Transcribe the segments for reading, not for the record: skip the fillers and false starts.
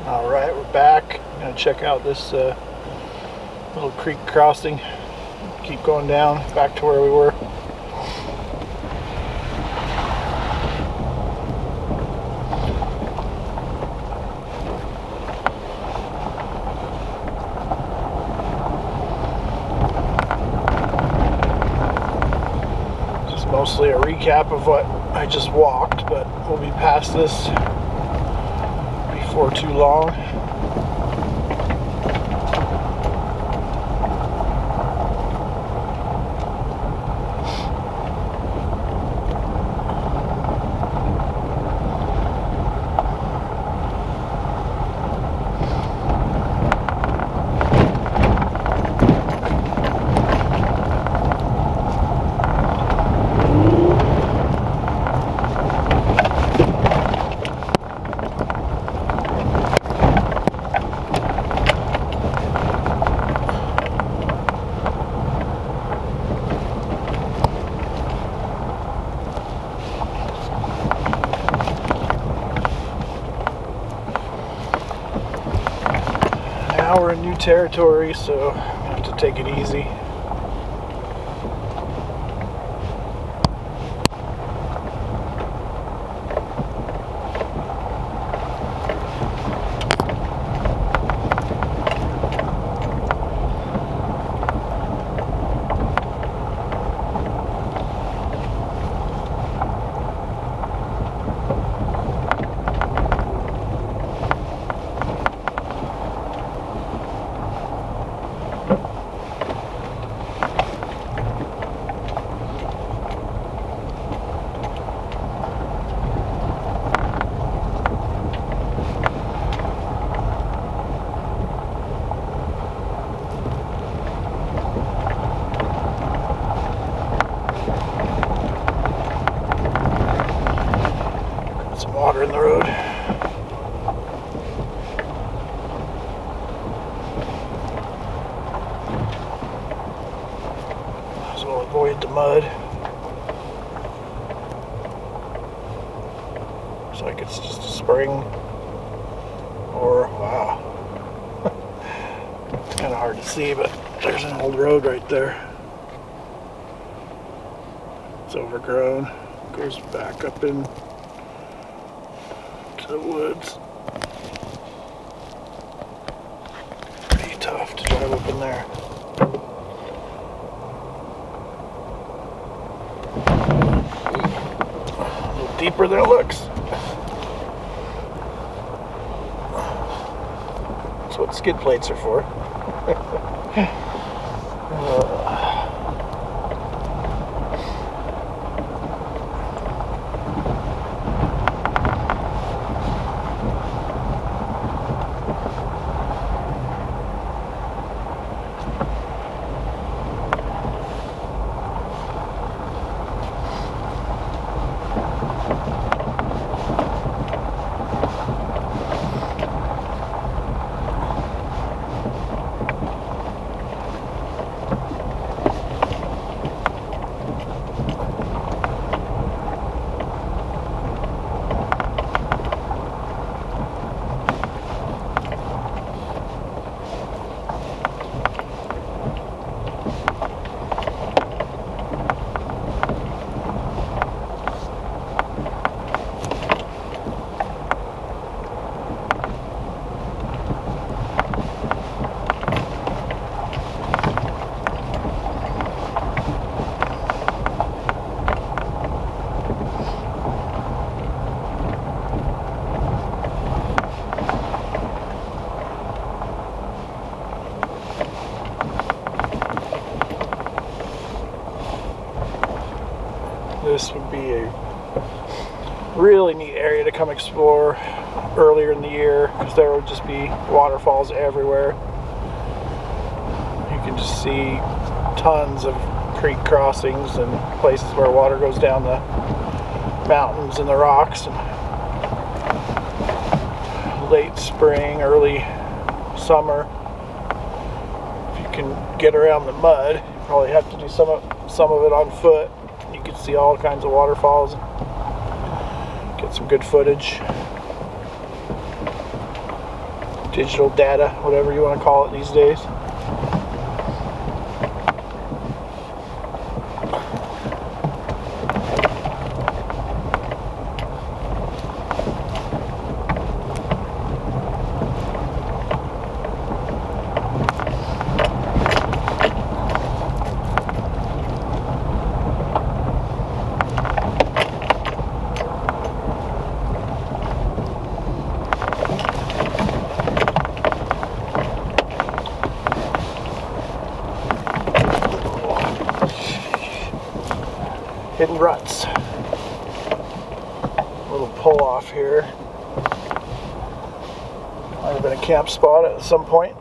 Alright, we're back. Gonna check out this little creek crossing. Keep going down back to where we were. Just mostly a recap of what I just walked, but we'll be past this before too long. Now we're in new territory, so I have to take it easy. Some water in the road. So we'll avoid the mud. Looks like it's just a spring. Or, wow. It's kind of hard to see, but there's an old road right there. It's overgrown. Goes back up in the woods. Pretty tough to drive up in there. A little deeper than it looks. That's what skid plates are for. This would be a really neat area to come explore earlier in the year, because there would just be waterfalls everywhere. You can just see tons of creek crossings and places where water goes down the mountains and the rocks. And late spring, early summer, if you can get around the mud, you probably have to do some of it on foot. You can see all kinds of waterfalls, get some good footage. digital data, whatever you want to call it these days. Hidden ruts. A little pull off here. Might have been a camp spot at some point.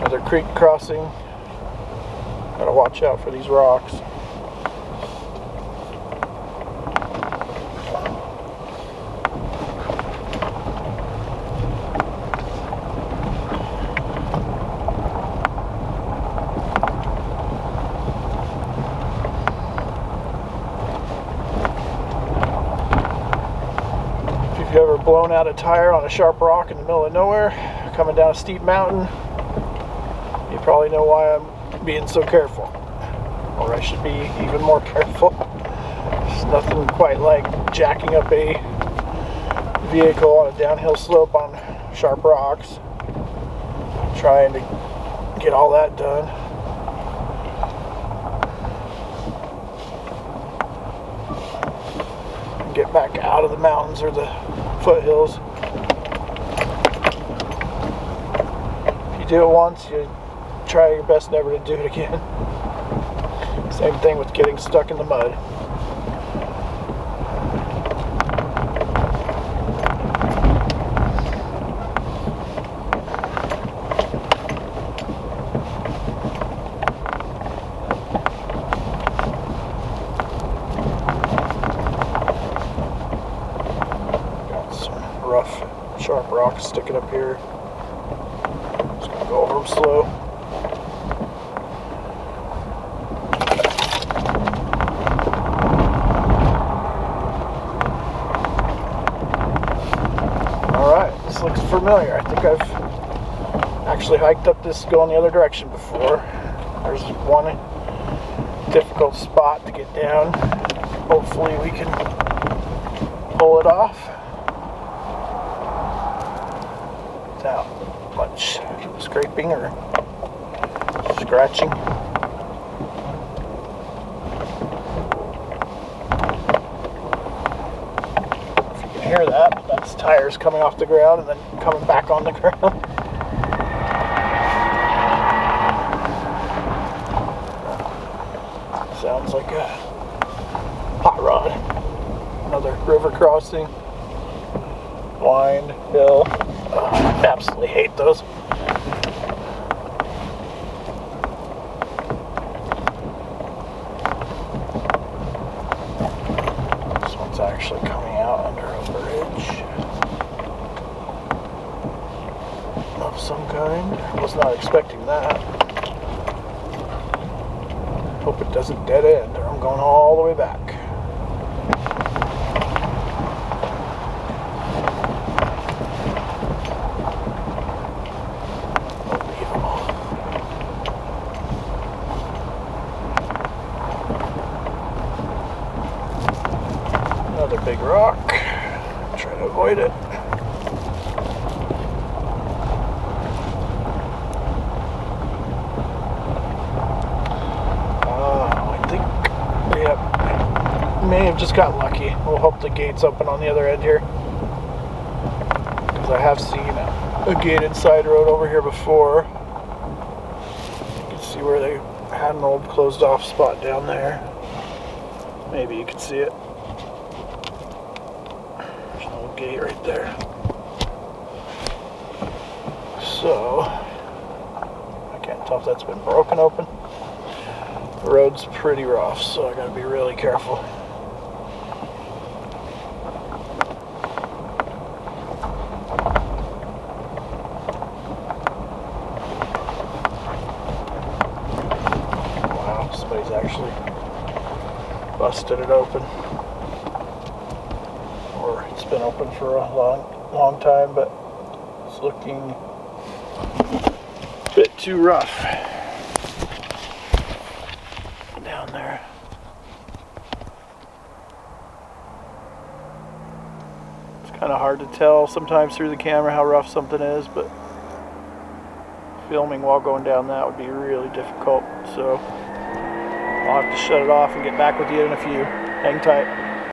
Another creek crossing. Gotta watch out for these rocks. If you've ever blown out a tire on a sharp rock in the middle of nowhere, coming down a steep mountain, you probably know why I'm being so careful. Or I should be even more careful. There's nothing quite like jacking up a vehicle on a downhill slope on sharp rocks. Trying to get all that done. And get back out of the mountains or the foothills. If you do it once, you try your best never to do it again. Same thing with getting stuck in the mud. Got some rough, sharp rocks sticking up here. Just gonna go over them slow. Looks familiar. I think I've actually hiked up this going the other direction before. There's one difficult spot to get down. Hopefully we can pull it off without much scraping or scratching. Hear that, but that's tires coming off the ground and then coming back on the ground. Sounds like a hot rod. Another river crossing. Blind hill. I absolutely hate those. This one's actually coming out under a bridge of some kind. I was not expecting that. Hope it doesn't dead end or I'm going all the way back. Another big rock. Try to avoid it. May have just got lucky. We'll hope the gate's open on the other end here, because I have seen a gated side road over here before. You can see where they had an old closed off spot down there. Maybe you can see it. There's an old gate right there. So I can't tell if that's been broken open The road's pretty rough, so I gotta be really careful. Wow, somebody's actually busted it open. Or it's been open for a long time, but it's looking a bit too rough down there. It's kind of hard to tell sometimes through the camera how rough something is, but filming while going down that would be really difficult. So I'll have to shut it off and get back with you in a few. Hang tight.